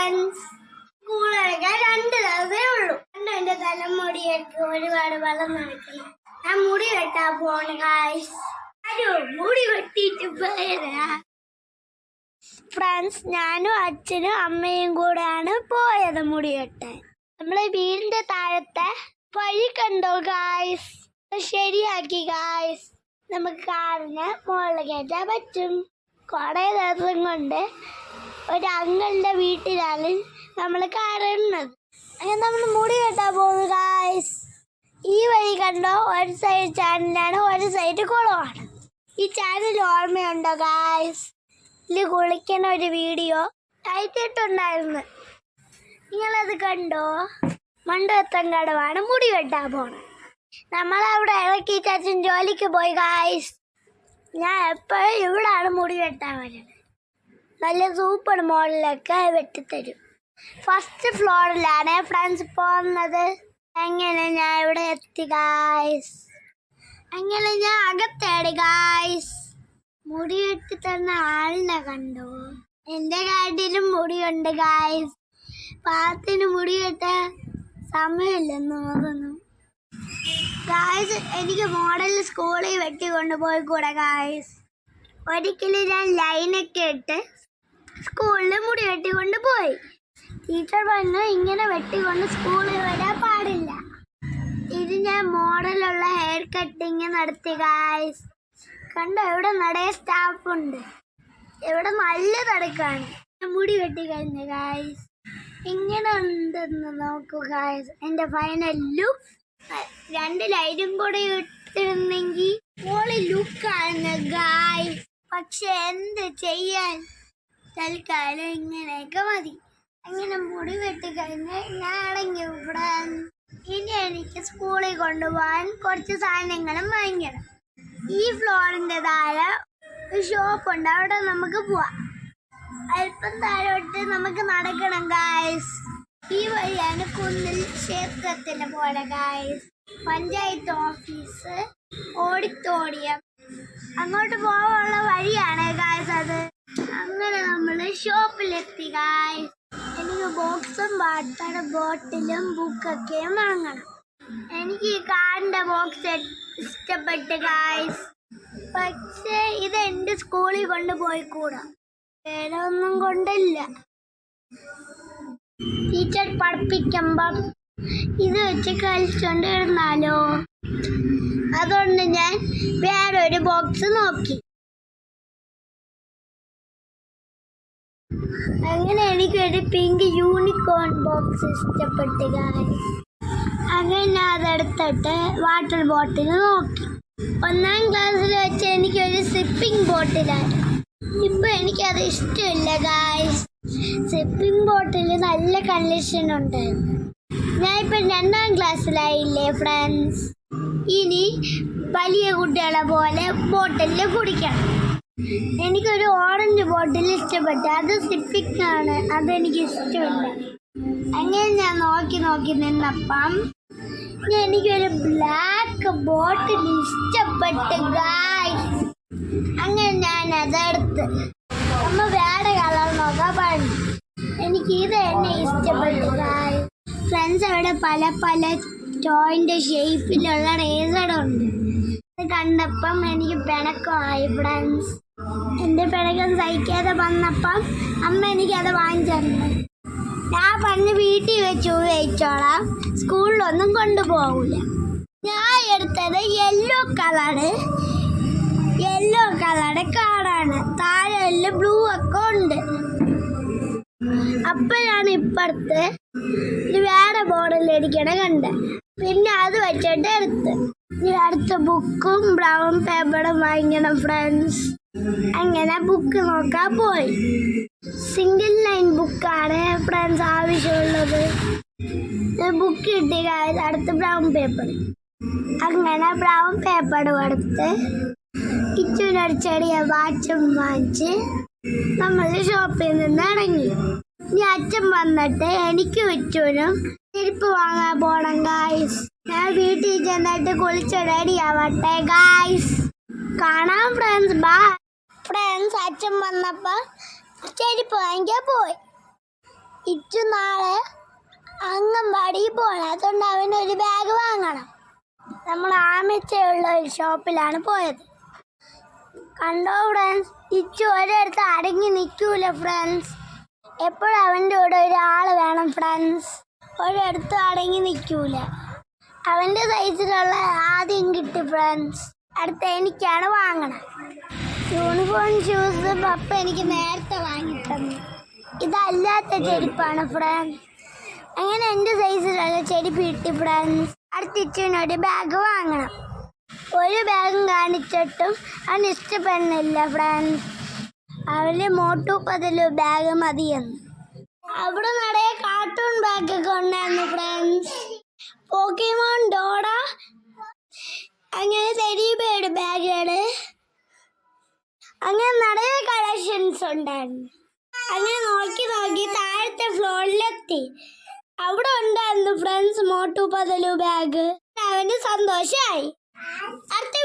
Friends. സ്കൂളൊക്കെ 2 ദിവസമേ ഉള്ളൂ. എന്റെ തലമുടിയൊക്കെ ഒരുപാട് വെള്ളം നടക്കില്ല. ഞാൻ മുടി വെട്ടാൻ പോണ ഗായ്സ്. മുടി വെട്ടിട്ട് പോയതാ ഫ്രണ്ട്സ്. ഞാനും അച്ഛനും അമ്മയും കൂടെയാണ് പോയത് മുടി വെട്ടാൻ. നമ്മളെ വീടിന്റെ താഴത്തെ വഴി കണ്ടോ ഗായ്സ്? ശരിയാക്കി ഗായ്സ്. നമുക്ക് കാറിന് മുകളിൽ കയറ്റാൻ പറ്റും. കുറെ ദിവസം കൊണ്ട് ഒരു അങ്ങളുടെ വീട്ടിലാണ് നമ്മൾ കാറുന്നത്. അങ്ങനെ നമ്മൾ മുടി കെട്ടാൻ പോകുന്നു ഗായ്സ്. ഈ വഴി കണ്ടോ? ഒരു സൈഡ് ചാനലാണ്, ഒരു സൈഡ് കുളമാണ്. ഈ ചാനൽ ഓർമ്മയുണ്ടോ ഗായ്സ്? ഇതിൽ കുളിക്കണ ഒരു വീഡിയോ ആയിട്ടിട്ടുണ്ടായിരുന്നു. നിങ്ങളത് കണ്ടോ? മണ്ടത്തങ്കടവാണ് മുടി വെട്ടാൻ പോണത്. നമ്മളവിടെ ഇറക്കി ചാച്ചൻ ജോലിക്ക് പോയി ഗായ്സ്. ഞാൻ എപ്പോഴും ഇവിടാണ് മുടി വെട്ടാൻ വരുന്നത്. നല്ല സൂപ്പർ മോഡലൊക്കെ വെട്ടിത്തരും. ഫസ്റ്റ് ഫ്ലോറിലാണ് ഫ്രണ്ട്സ് പോകുന്നത്. അങ്ങനെ ഞാൻ ഇവിടെ എത്തി ഗായ്സ്. അങ്ങനെ ഞാൻ അകത്തേടി ഗായ്സ്. മുടി വെട്ടി തന്ന ആളിനെ കണ്ടോ? എൻ്റെ കാട്ടിലും മുടിയുണ്ട് ഗായ്സ്. പാത്തിന് മുടി വെട്ടാൻ സമയമില്ലെന്ന് തോന്നുന്നു ഗായ്സ്. എനിക്ക് മോഡൽ സ്കൂളിൽ വെട്ടിക്കൊണ്ട് പോയിക്കൂടെ ഗായ്സ്? ഒരിക്കലും ഞാൻ ലൈനൊക്കെ ഇട്ട് സ്കൂളിൽ മുടി വെട്ടിക്കൊണ്ട് പോയി. ടീച്ചർ പറഞ്ഞു ഇങ്ങനെ വെട്ടിക്കൊണ്ട് സ്കൂളിൽ വരാൻ പാടില്ല. ഇത് ഞാൻ മോഡലുള്ള ഹെയർ കട്ടിങ് നടത്തി ഗായ്സ്. കണ്ടോ? ഇവിടെ നിറയെ സ്റ്റാഫുണ്ട്. ഇവിടെ നല്ല തിരക്കാണ്. മുടി വെട്ടി കഴിഞ്ഞു ഗായ്സ്. ഇങ്ങനെ ഉണ്ടെന്ന് നോക്കൂ ഗായ്സ്. എൻ്റെ ഫൈനൽ ലുക്ക്. 2 ലൈറ്റും കൂടെ ഇട്ടിരുന്നെങ്കിൽ മോളി ലുക്കാണ് ഗായ്സ്. പക്ഷെ എന്ത് ചെയ്യാൻ, തൽക്കാലം ഇങ്ങനെയൊക്കെ മതി. അങ്ങനെ മുടി വെട്ടി കഴിഞ്ഞ് ഞാൻ അടങ്ങി ഇവിടെ. ഇനി എനിക്ക് സ്കൂളിൽ കൊണ്ടുപോകാൻ കുറച്ച് സാധനങ്ങളും വാങ്ങിക്കണം. ഈ ഫ്ലോറിൻ്റെ താഴെ ഒരു ഷോപ്പുണ്ട്, അവിടെ നമുക്ക് പോവാം. അല്പം താഴോട്ട് നമുക്ക് നടക്കണം ഗായ്സ്. ഈ വഴിയാണ് കുന്നിൽ ക്ഷേത്രത്തിന് പോലെ ഗായ്സ്. പഞ്ചായത്ത് ഓഫീസ്, ഓഡിറ്റോറിയം, അങ്ങോട്ട് പോകാനുള്ള വഴിയാണ് ഗായ്സ് അത്. അങ്ങനെ നമ്മൾ ഷോപ്പിലെത്തി ഗായ്സ്. എനിക്ക് ബോക്സും വാട്ടർ ബോട്ടിലും ബുക്കൊക്കെയും വാങ്ങണം. എനിക്ക് ഈ കാറിൻ്റെ ബോക്സ് ഇഷ്ടപ്പെട്ട് ഗായ്സ്. പക്ഷേ ഇത് എൻ്റെ സ്കൂളിൽ കൊണ്ടുപോയിക്കൂടാ. വേറെ ഒന്നും കൊണ്ടില്ല. ടീച്ചർ പഠിപ്പിക്കുമ്പം ഇത് വെച്ച് കളിച്ചോണ്ടിരുന്നാലോ? അതുകൊണ്ട് ഞാൻ വേറൊരു ബോക്സ് നോക്കി. അങ്ങനെ എനിക്കൊരു പിങ്ക് യൂണിക്കോൺ ബോക്സ് ഇഷ്ടപ്പെട്ട് ഗായ്സ്. അങ്ങനെ അതെടുത്തിട്ട് വാട്ടർ ബോട്ടിൽ നോക്കി. 1ാം ക്ലാസ്സിൽ വെച്ച് എനിക്കൊരു സിപ്പിംഗ് ബോട്ടിലായിരുന്നു. ഇപ്പം എനിക്കത് ഇഷ്ടമില്ല ഗായ്സ്. സിപ്പിംഗ് ബോട്ടിൽ നല്ല കണ്ടീഷൻ ഉണ്ടായിരുന്നു. ഞാനിപ്പം 2ാം ക്ലാസ്സിലായില്ലേ ഫ്രണ്ട്സ്. ഇനി വലിയ കുട്ടികളെ പോലെ ബോട്ടിൽ കുടിക്കണം. എനിക്കൊരു ഓറഞ്ച് ബോട്ടിൽ ഇഷ്ടപ്പെട്ടു. അത് സിപ്പിംഗ് ആണ്, അതെനിക്ക് ഇഷ്ടമില്ല. അങ്ങനെ ഞാൻ നോക്കി നിന്നപ്പം എനിക്കൊരു ബ്ലാക്ക് ബോട്ടിൽ ഇഷ്ടപ്പെട്ടു ഗായ്സ്. അങ്ങനെ ഞാൻ അതെടുത്ത് അമ്മ വേറെ കളർ നോക്കാൻ പറഞ്ഞു. എനിക്ക് ഇത് തന്നെ ഇഷ്ടപ്പെട്ടു ഗായ്സ്. ഫ്രണ്ട്സ് അവിടെ പല ടോയിൻ്റെ ഷേപ്പിലുള്ള റേസറുണ്ട്. ഇത് കണ്ടപ്പം എനിക്ക് പിണക്കമായി ഫ്രണ്ട്സ്. എൻ്റെ പിണക്കം സഹിക്കാതെ വന്നപ്പം അമ്മ എനിക്കത് വാങ്ങിച്ചു തന്നു. ഞാൻ പറഞ്ഞ് വീട്ടിൽ വെച്ച് ഉപയോഗിച്ചോളാം, സ്കൂളിലൊന്നും കൊണ്ടുപോകില്ല. ഞാൻ എടുത്തത് യെല്ലോ കളറ് കാറാണ്. താഴെ ബ്ലൂ ഒക്കെ ഉണ്ട്. അപ്പോഴാണ് ഇപ്പുറത്ത് ഇത് വേറെ ബോർഡിൽ ഇരിക്കണ കണ്ട്. പിന്നെ അത് വെച്ചിട്ട് എടുത്ത് അടുത്ത ബുക്കും ബ്രൗൺ പേപ്പറും വാങ്ങിക്കണം ഫ്രണ്ട്സ്. അങ്ങനെ ബുക്ക് നോക്കാൻ പോയി. സിംഗിൾ ലൈൻ ബുക്കാണ് ഫ്രണ്ട്സ് ആവശ്യമുള്ളത്. ബുക്ക് കിട്ടി ഗായ്സ്. അടുത്ത് ബ്രൗൺ പേപ്പർ. അങ്ങനെ ബ്രൗൺ പേപ്പറും എടുത്ത് കിച്ചുവിനൊരു ചെറിയ വാച്ചും വാങ്ങിച്ച് നമ്മൾ ഷോപ്പിൽ നിന്ന് ഇറങ്ങി. ഇനി അച്ഛൻ വന്നിട്ട് എനിക്ക് കിച്ചുവിനും ചെരുപ്പ് വാങ്ങാൻ പോണം ഗായ്സ്. ഞാൻ വീട്ടിൽ ചെന്നിട്ട് കുളിച്ച് റെഡി ആവട്ടെ ഗായ്സ്. കാണാം ഫ്രണ്ട്സ്. Bye friends. അച്ഛൻ വന്നപ്പോൾ ചെരുപ്പ് വാങ്ങിക്കാൻ പോയി. ഇച്ചു നാളെ അംഗൻവാടി പോകണം, അതുകൊണ്ട് അവനൊരു ബാഗ് വാങ്ങണം. നമ്മൾ ആമിച്ചയുള്ള ഒരു ഷോപ്പിലാണ് പോയത്. കണ്ടോ ഫ്രണ്ട്സ്, ഇച്ചു ഒരിടത്ത് അടങ്ങി നിൽക്കൂല ഫ്രണ്ട്സ്. എപ്പോഴും അവൻ്റെ കൂടെ ഒരാൾ വേണം ഫ്രണ്ട്സ്. ഒരിടത്തും അടങ്ങി നിൽക്കൂല. അവൻ്റെ സൈസിലുള്ള ആദ്യം കിട്ടി ഫ്രണ്ട്സ്. അടുത്ത എനിക്കാണ് വാങ്ങണം. യൂണിഫോം ഷൂസ് പപ്പ എനിക്ക് നേരത്തെ വാങ്ങിത്തന്നു. ഇതല്ലാത്ത ചെരുപ്പാണ് ഫ്രണ്ട്സ്. അങ്ങനെ എൻ്റെ സൈസിലുള്ള ചെരുപ്പ് കിട്ടി ഫ്രണ്ട്സ്. അടുത്ത ഇച്ചിനൊരു ബാഗ് വാങ്ങണം. ഒരു ബാഗും കാണിച്ചിട്ടും അവന് ഇഷ്ടപ്പെടുന്നില്ല ഫ്രണ്ട്സ്. അവന് മോട്ടു പതലു ബാഗ് മതിയെന്ന്. അവിടെ നിറയെ കാർട്ടൂൺ ബാഗൊക്കെ ഉണ്ടായിരുന്നു ഫ്രണ്ട്സ്. പോക്കിമോൻ, ഡോറ, അങ്ങനെ ടെഡി ബിയർ ബാഗുകള്, അങ്ങനെ നിറയെ കളക്ഷൻസ് ഉണ്ടായിരുന്നു. അങ്ങനെ നോക്കി നോക്കി താഴത്തെ ഫ്ലോറിലെത്തി. അവിടെ ഉണ്ടായിരുന്നു ഫ്രണ്ട്സ് മോട്ടു പതലു ബാഗ്. അവന് സന്തോഷമായി. അടുത്ത